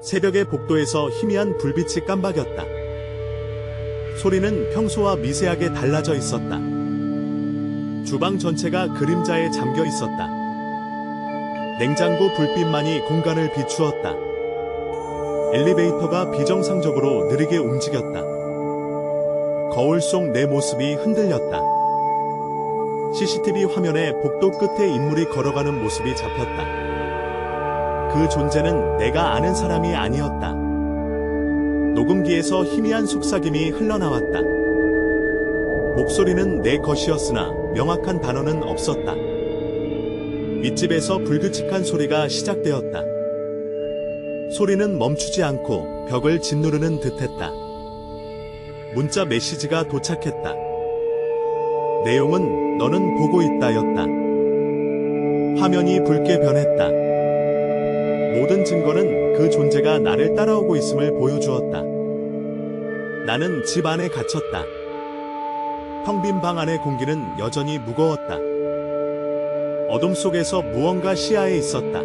새벽의 복도에서 희미한 불빛이 깜박였다. 소리는 평소와 미세하게 달라져 있었다. 주방 전체가 그림자에 잠겨 있었다. 냉장고 불빛만이 공간을 비추었다. 엘리베이터가 비정상적으로 느리게 움직였다. 거울 속 내 모습이 흔들렸다. CCTV 화면에 복도 끝에 인물이 걸어가는 모습이 잡혔다. 그 존재는 내가 아는 사람이 아니었다. 녹음기에서 희미한 속삭임이 흘러나왔다. 목소리는 내 것이었으나 명확한 단어는 없었다. 윗집에서 불규칙한 소리가 시작되었다. 소리는 멈추지 않고 벽을 짓누르는 듯했다. 문자 메시지가 도착했다. 내용은 너는 보고 있다였다. 화면이 붉게 변했다. 모든 증거는 그 존재가 나를 따라오고 있음을 보여주었다. 나는 집 안에 갇혔다. 텅 빈 방 안의 공기는 여전히 무거웠다. 어둠 속에서 무언가 시야에 있었다.